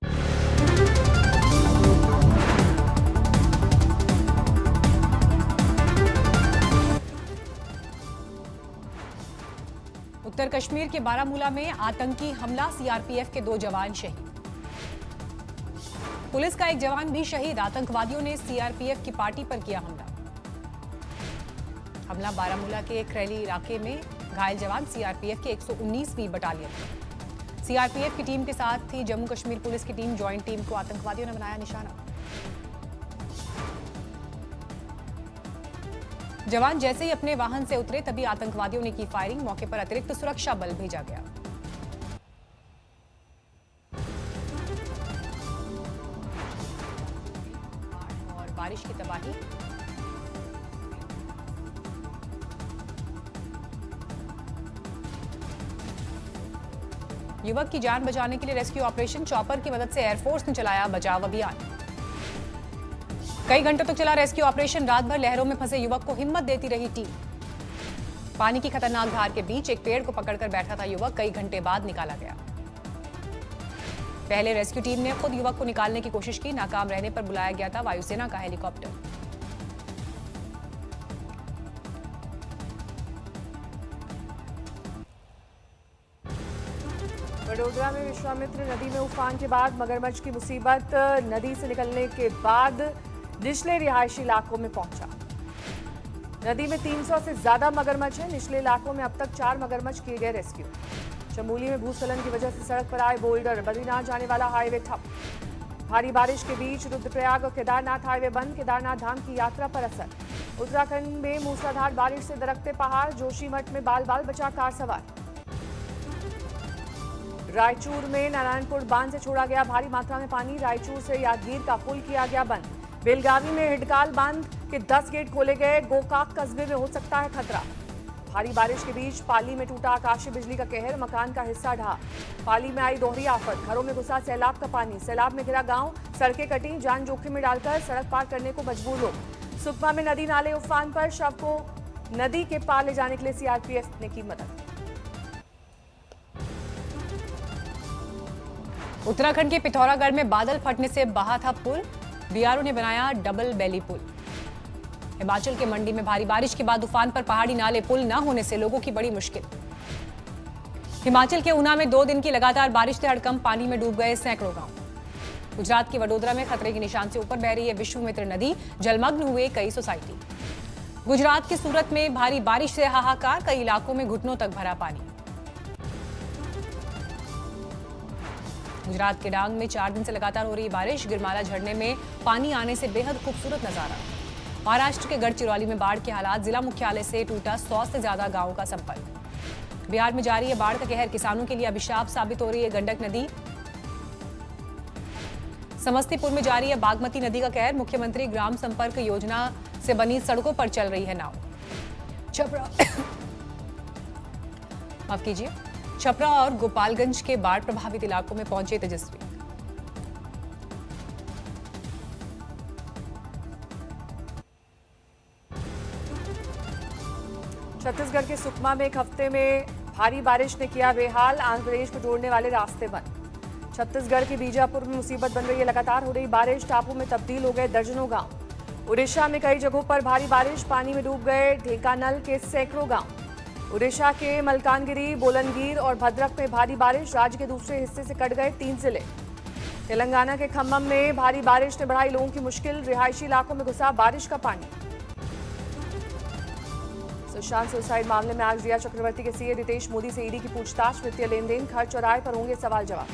उत्तर कश्मीर के बारामूला में आतंकी हमला, सीआरपीएफ के 2 जवान शहीद। पुलिस का एक जवान भी शहीद, आतंकवादियों ने सीआरपीएफ की पार्टी पर किया हमला बारामूला के खरैली इलाके में। घायल जवान सीआरपीएफ के 119वीं बटालियन। सीआरपीएफ की टीम के साथ थी जम्मू कश्मीर पुलिस की टीम। ज्वाइंट टीम को आतंकवादियों ने बनाया निशाना। जवान जैसे ही अपने वाहन से उतरे तभी आतंकवादियों ने की फायरिंग। मौके पर अतिरिक्त सुरक्षा बल भेजा गया। और बारिश की तबाही। युवक की जान बचाने के लिए रेस्क्यू ऑपरेशन। चॉपर की मदद से एयरफोर्स ने चलाया बचाव अभियान। कई घंटों तक चला रेस्क्यू ऑपरेशन। रात भर लहरों में फंसे युवक को हिम्मत देती रही टीम। पानी की खतरनाक धार के बीच एक पेड़ को पकड़कर बैठा था युवक। कई घंटे बाद निकाला गया। पहले रेस्क्यू टीम ने खुद युवक को निकालने की कोशिश की। नाकाम रहने पर बुलाया गया था वायुसेना का हेलीकॉप्टर। वडोदरा में विश्वामित्र नदी में उफान के बाद मगरमच्छ की मुसीबत। नदी से निकलने के बाद निचले रिहायशी इलाकों में पहुंचा। नदी में 300 से ज्यादा मगरमच्छ हैं। निचले इलाकों में अब तक 4 मगरमच्छ किए गए रेस्क्यू। चमोली में भूस्खलन की वजह से सड़क पर आए बोल्डर। बद्रीनाथ जाने वाला हाईवे ठप। भारी बारिश के बीच रुद्रप्रयाग और केदारनाथ हाईवे बंद। केदारनाथ धाम की यात्रा पर असर। उत्तराखंड में मूसलाधार बारिश से दरकते पहाड़। जोशीमठ में बाल बाल बचा कार सवार। रायचूर में नारायणपुर बांध से छोड़ा गया भारी मात्रा में पानी। रायचूर से यादगीर का पुल किया गया बंद। बेलगावी में हिडकाल बांध के 10 गेट खोले गए। गोकाक कस्बे में हो सकता है खतरा। भारी बारिश के बीच पाली में टूटा आकाशीय बिजली का कहर। मकान का हिस्सा ढहा। पाली में आई दोहरी आफत। घरों में घुसा सैलाब का पानी। सैलाब में घिरा गांव। सड़कें कटी। जान जोखिम में डालकर सड़क पार करने को मजबूर लोग। सुकमा में नदी नाले उफान पर। शव को नदी के पार ले जाने के लिए सीआरपीएफ ने की मदद। उत्तराखंड के पिथौरागढ़ में बादल फटने से बहा था पुल। बीआरओ ने बनाया डबल बेली पुल। हिमाचल के मंडी में भारी बारिश के बाद उफान पर पहाड़ी नाले। पुल न होने से लोगों की बड़ी मुश्किल। हिमाचल के ऊना में 2 दिन की लगातार बारिश से हड़कंप। पानी में डूब गए सैकड़ों गांव। गुजरात के वडोदरा में खतरे के निशान से ऊपर बह रही है विश्वामित्र नदी। जलमग्न हुए कई सोसाइटी। गुजरात के सूरत में भारी बारिश से हाहाकार। कई इलाकों में घुटनों तक भरा पानी। गुजरात के डांग में 4 दिन से लगातार हो रही बारिश। गिरमाला झरने में पानी आने से बेहद खूबसूरत नजारा। महाराष्ट्र के गढ़चिरौली में बाढ़ के हालात। जिला मुख्यालय से टूटा 100 से ज्यादा गांवों का संपर्क। बिहार में जारी है बाढ़ का कहर। किसानों के लिए अभिशाप साबित हो रही है गंडक नदी। समस्तीपुर में जारी है बागमती नदी का कहर। मुख्यमंत्री ग्राम संपर्क योजना से बनी सड़कों पर चल रही है नाव। माफ कीजिए। छपरा और गोपालगंज के बाढ़ प्रभावित इलाकों में पहुंचे तेजस्वी। छत्तीसगढ़ के सुकमा में एक हफ्ते में भारी बारिश ने किया बेहाल। आंध्र प्रदेश को जोड़ने वाले रास्ते बंद। छत्तीसगढ़ के बीजापुर में मुसीबत बन रही है। लगातार हो रही बारिश। टापू में तब्दील हो गए दर्जनों गांव। उड़ीसा में कई जगहों पर भारी बारिश। पानी में डूब गए ढेंकानल के सैकड़ों गांव। उड़ीसा के मलकानगिरी, बोलनगीर और भद्रक में भारी बारिश। राज्य के दूसरे हिस्से से कट गए 3 जिले। तेलंगाना के खम्मम में भारी बारिश ने बढ़ाई लोगों की मुश्किल। रिहायशी इलाकों में घुसा बारिश का पानी। सुशांत सुसाइड मामले में आज रिया चक्रवर्ती के सीए रितेश मोदी से ईडी की पूछताछ। वित्तीय लेन देन, खर्च और आय पर होंगे सवाल जवाब।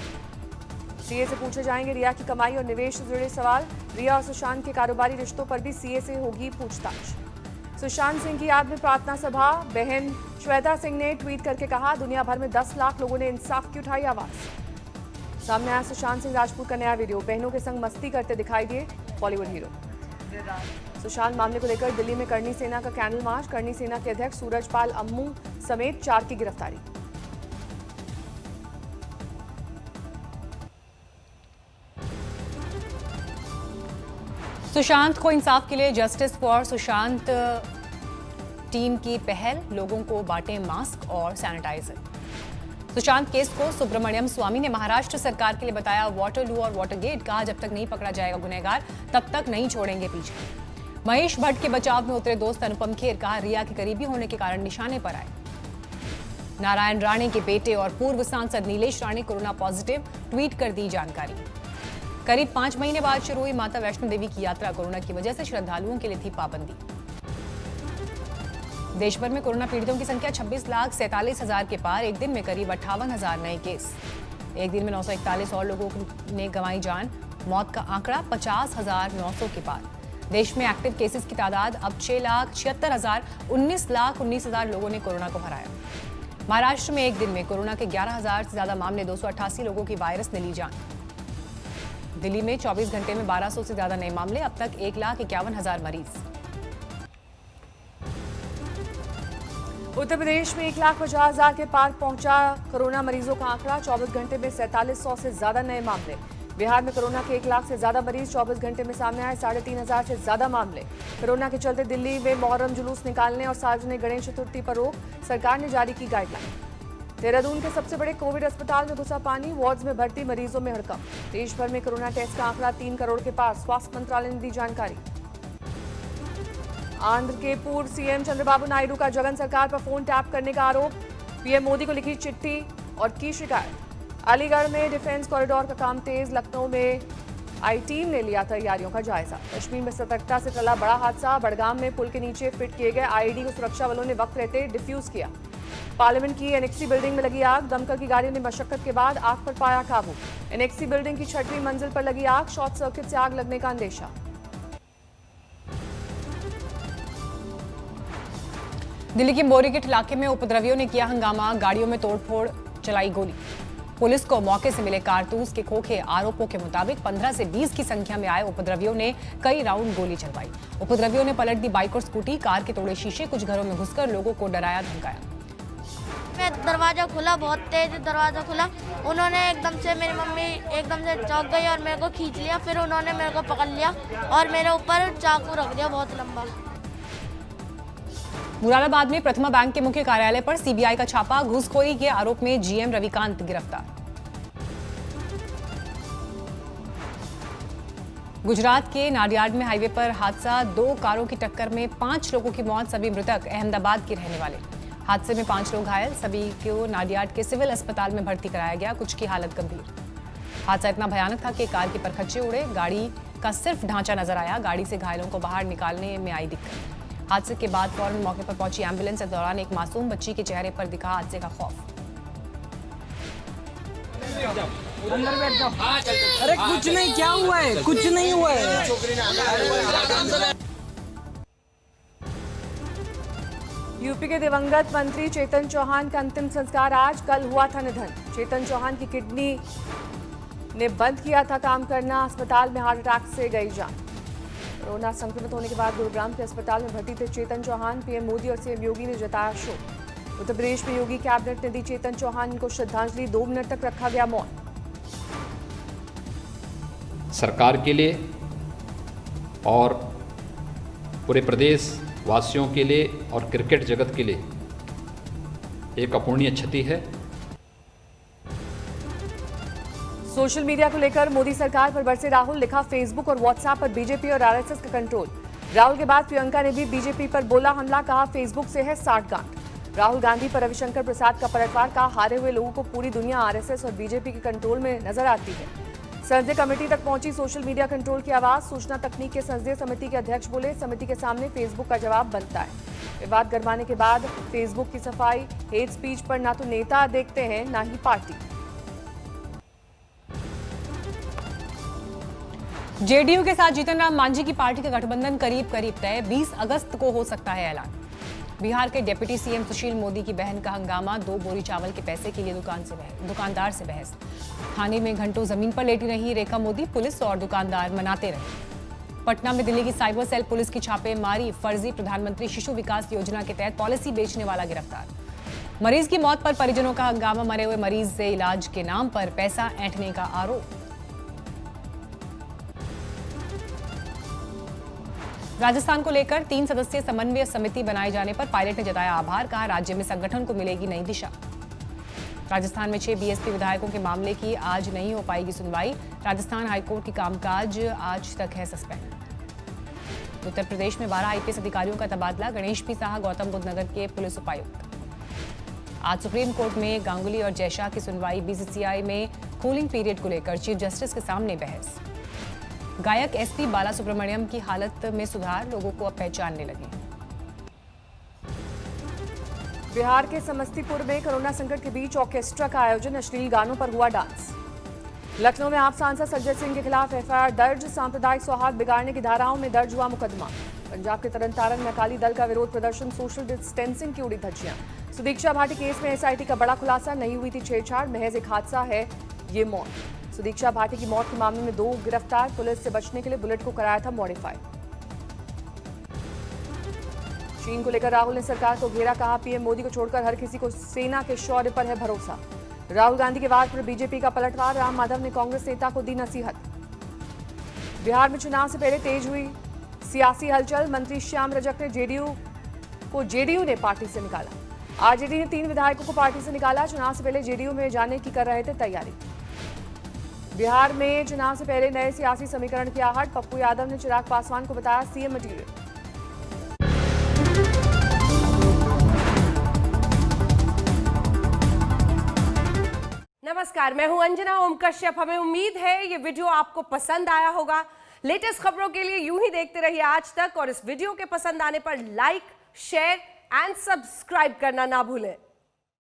सीए से पूछे जाएंगे रिया की कमाई और निवेश से जुड़े सवाल। रिया और सुशांत के कारोबारी रिश्तों पर भी सीए से होगी पूछताछ। सुशांत सिंह की याद में प्रार्थना सभा। बहन श्वेता सिंह ने ट्वीट करके कहा, दुनिया भर में 10 लाख लोगों ने इंसाफ की उठाई आवाज। सामने आया सुशांत सिंह राजपूत का नया वीडियो। बहनों के संग मस्ती करते दिखाई दिए बॉलीवुड हीरो। सुशांत मामले को लेकर दिल्ली में करणी सेना का कैंडल मार्च। करणी सेना के अध्यक्ष सूरजपाल अम्मू समेत 4 की गिरफ्तारी। सुशांत को इंसाफ के लिए जस्टिस फॉर सुशांत टीम की पहल। लोगों को बांटे मास्क और सैनिटाइजर। सुशांत केस को सुब्रमण्यम स्वामी ने महाराष्ट्र सरकार के लिए बताया वाटरलू और वाटरगेट। कहा जब तक नहीं पकड़ा जाएगा गुनहगार तब तक नहीं छोड़ेंगे पीछे। महेश भट्ट के बचाव में उतरे दोस्त अनुपम खेर। कहा रिया के करीबी होने के कारण निशाने पर आए। नारायण राणे के बेटे और पूर्व सांसद Nilesh Rane corona positive. Tweet कर दी जानकारी। करीब 5 महीने बाद शुरू हुई माता वैष्णो देवी की यात्रा। कोरोना की वजह से श्रद्धालुओं के लिए थी पाबंदी। देश भर में कोरोना पीड़ितों की संख्या 26,47,000 के पार। एक दिन में करीब 58,000 नए केस। एक दिन में 941 और लोगों ने गंवाई जान। मौत का आंकड़ा 50,900 के पार। देश में एक्टिव केसेस की तादाद अब 6,76,000। 19,19,000 लोगों ने कोरोना को हराया। महाराष्ट्र में एक दिन में कोरोना के 11,000 से ज्यादा मामले। 288 लोगों की वायरस ने ली जान। दिल्ली में 24 घंटे में 1200 से ज्यादा नए मामले। अब तक 1,51,000 मरीज। उत्तर प्रदेश में 1,50,000 के पार पहुंचा कोरोना मरीजों का आंकड़ा। 24 घंटे में 4700 से ज्यादा नए मामले। बिहार में कोरोना के 1 लाख से ज्यादा मरीज 24 घंटे में सामने आए। 3,500 से ज्यादा मामले। कोरोना के चलते दिल्ली में मुहर्रम जुलूस निकालने और सार्वजनिक गणेश चतुर्थी पर रोक। सरकार ने जारी की गाइडलाइन। देहरादून के सबसे बड़े कोविड अस्पताल में घुसा पानी। वार्ड्स में भर्ती मरीजों में हड़कंप। देश भर में कोरोना टेस्ट का आंकड़ा 3 करोड़ के पार। स्वास्थ्य मंत्रालय ने दी जानकारी। आंध्र के पूर्व सीएम चंद्रबाबू नायडू का जगन सरकार पर फोन टैप करने का आरोप। पीएम मोदी को लिखी चिट्ठी और की शिकायत। अलीगढ़ में डिफेंस कॉरिडोर का काम तेज। लखनऊ में आई टीम ने लिया तैयारियों का जायजा। कश्मीर में सतर्कता से टला बड़ा हादसा। बड़गाम में पुल के नीचे फिट किए गए आईईडी को सुरक्षा बलों ने वक्त रहते डिफ्यूज किया। पार्लियामेंट की एनेक्सी बिल्डिंग में लगी आग। दमकल की गाड़ियों ने मशक्कत के बाद आग पर पाया काबू। एनेक्सी बिल्डिंग की 6वीं मंजिल पर लगी आग। शॉर्ट सर्किट से आग लगने का अंदेशा। दिल्ली के बोरीगेट इलाके में उपद्रवियों ने किया हंगामा। गाड़ियों में तोड़फोड़, चलाई गोली। पुलिस को मौके से मिले कारतूस के खोखे। आरोपों के मुताबिक 15 से 20 की संख्या में आए उपद्रवियों ने कई राउंड गोली चलवाई। उपद्रवियों ने पलट दी बाइक और स्कूटी। कार के तोड़े शीशे। कुछ घरों में घुसकर लोगों को डराया धमकाया। दरवाजा खुला, बहुत तेज दरवाजा खुला। उन्होंने एकदम से, मेरी मम्मी एकदम से चौंक गई और मेरे को खींच लिया। फिर उन्होंने मेरे को पकड़ लिया और मेरे ऊपर चाकू रख दिया बहुत लंबा। मुरादाबाद में प्रथमा बैंक के मुख्य कार्यालय पर सीबीआई का छापा। घूसखोरी के आरोप में जीएम रविकांत गिरफ्तार। गुजरात के नाडियाड में हाईवे पर हादसा। 2 कारों की टक्कर में 5 लोगों की मौत। सभी मृतक अहमदाबाद के रहने वाले। हादसे में 5 लोग घायल। सभी को नाडियाड के सिविल अस्पताल में भर्ती कराया गया। कुछ की हालत गंभीर। हादसा इतना भयानक था कि कार के परखच्चे उड़े। गाड़ी का सिर्फ ढांचा नजर आया। गाड़ी से घायलों को बाहर निकालने में आई दिक्कत। हादसे के बाद फौरन मौके पर पहुंची एम्बुलेंस। इस दौरान एक मासूम बच्ची के चेहरे पर दिखा हादसे का खौफ। अरे कुछ नहीं, क्या हुआ है? कुछ नहीं हुआ है। यूपी के दिवंगत मंत्री चेतन चौहान का अंतिम संस्कार आज। कल हुआ था निधन। चेतन चौहान की किडनी ने बंद किया था काम करना। अस्पताल में हार्ट अटैक से गई जान। कोरोना संक्रमित होने के बाद गुरुग्राम के अस्पताल में भर्ती थे चेतन चौहान। पीएम मोदी और सीएम योगी ने जताया शोक। उत्तर प्रदेश में योगी कैबिनेट ने दी चेतन चौहान को श्रद्धांजलि। 2 मिनट तक रखा गया मौन। सरकार के लिए और पूरे प्रदेश वासियों के लिए और क्रिकेट जगत के लिए एक अपूर्णीय क्षति है। सोशल मीडिया को लेकर मोदी सरकार पर बरसे राहुल। लिखा फेसबुक और व्हाट्सएप पर बीजेपी और आरएसएस का कंट्रोल। राहुल के बाद प्रियंका ने भी बीजेपी पर बोला हमला। कहा फेसबुक से है साठगांठ। राहुल गांधी पर रविशंकर प्रसाद का पलटवार। कहा हारे हुए लोगों को पूरी दुनिया आरएसएस और बीजेपी के कंट्रोल में नजर आती है। संसदीय कमेटी तक पहुंची सोशल मीडिया कंट्रोल की आवाज। सूचना तकनीक के संसदीय समिति के अध्यक्ष बोले समिति के सामने फेसबुक का जवाब बनता है। विवाद गरमाने के बाद फेसबुक की सफाई। हेट स्पीच पर ना तो नेता देखते हैं ना ही पार्टी। जेडीयू के साथ जीतन राम मांझी की पार्टी का गठबंधन करीब करीब तय। 20 अगस्त को हो सकता है ऐलान। बिहार के डिप्टी सीएम सुशील मोदी की बहन का हंगामा। 2 बोरी चावल के पैसे के लिए दुकानदार से बहस। थाने में घंटों जमीन पर लेटी रही रेखा मोदी। पुलिस और दुकानदार मनाते रहे। पटना में दिल्ली की साइबर सेल पुलिस की छापेमारी। फर्जी प्रधानमंत्री शिशु विकास योजना के तहत पॉलिसी बेचने वाला गिरफ्तार। मरीज की मौत पर परिजनों का हंगामा। मरे हुए मरीज से इलाज के नाम पर पैसा ऐंठने का आरोप। राजस्थान को लेकर 3 सदस्यीय समन्वय समिति बनाए जाने पर पायलट ने जताया आभार। कहा राज्य में संगठन को मिलेगी नई दिशा। राजस्थान में 6 बीएसपी विधायकों के मामले की आज नहीं हो पाएगी सुनवाई। राजस्थान हाईकोर्ट की कामकाज आज तक है सस्पेंड। उत्तर प्रदेश में 12 आईपीएस अधिकारियों का तबादला। गणेश पी साहा गौतम बुद्ध नगर के पुलिस उपायुक्त। आज सुप्रीम कोर्ट में गांगुली और जयशाह की सुनवाई। बीसीसीआई में कूलिंग पीरियड को लेकर चीफ जस्टिस के सामने बहस। गायक एसपी बालासुब्रमण्यम की हालत में सुधार, लोगों को अब पहचानने लगे। बिहार के समस्तीपुर में कोरोना संकट के बीच ऑर्केस्ट्रा का आयोजन, अश्लील गानों पर हुआ डांस। लखनऊ में आप सांसद संजय सिंह के खिलाफ एफआईआर दर्ज। सांप्रदायिक सौहार्द बिगाड़ने की धाराओं में दर्ज हुआ मुकदमा। पंजाब के तरनतारन में अकाली दल का विरोध प्रदर्शन, सोशल डिस्टेंसिंग की उड़ी धज्जियां। सुदीक्षा भाटी केस में एसआईटी का बड़ा खुलासा, नहीं हुई थी छेड़छाड़, महज एक हादसा है ये मौत। सुदीक्षा भाटी की मौत के मामले में 2 गिरफ्तार। पुलिस से बचने के लिए बुलेट को कराया था मॉडिफाई। चीन को लेकर राहुल ने सरकार को घेरा, कहा पीएम मोदी को छोड़कर हर किसी को सेना के शौर्य पर है भरोसा। राहुल गांधी के वाद पर बीजेपी का पलटवार, राम माधव ने कांग्रेस नेता को दी नसीहत। बिहार में चुनाव से पहले तेज हुई सियासी हलचल। मंत्री श्याम रजक ने जेडीयू ने पार्टी से निकाला। आरजेडी ने 3 विधायकों को पार्टी से निकाला। चुनाव से पहले जेडीयू में जाने की कर रहे थे तैयारी। बिहार में चुनाव से पहले नए सियासी समीकरण की आहट। पप्पू यादव ने चिराग पासवान को बताया सीएम मटीरियल। नमस्कार, मैं हूं अंजना ओम कश्यप। हमें उम्मीद है ये वीडियो आपको पसंद आया होगा। लेटेस्ट खबरों के लिए यूं ही देखते रहिए आज तक, और इस वीडियो के पसंद आने पर लाइक, शेयर एंड सब्सक्राइब करना ना भूलें।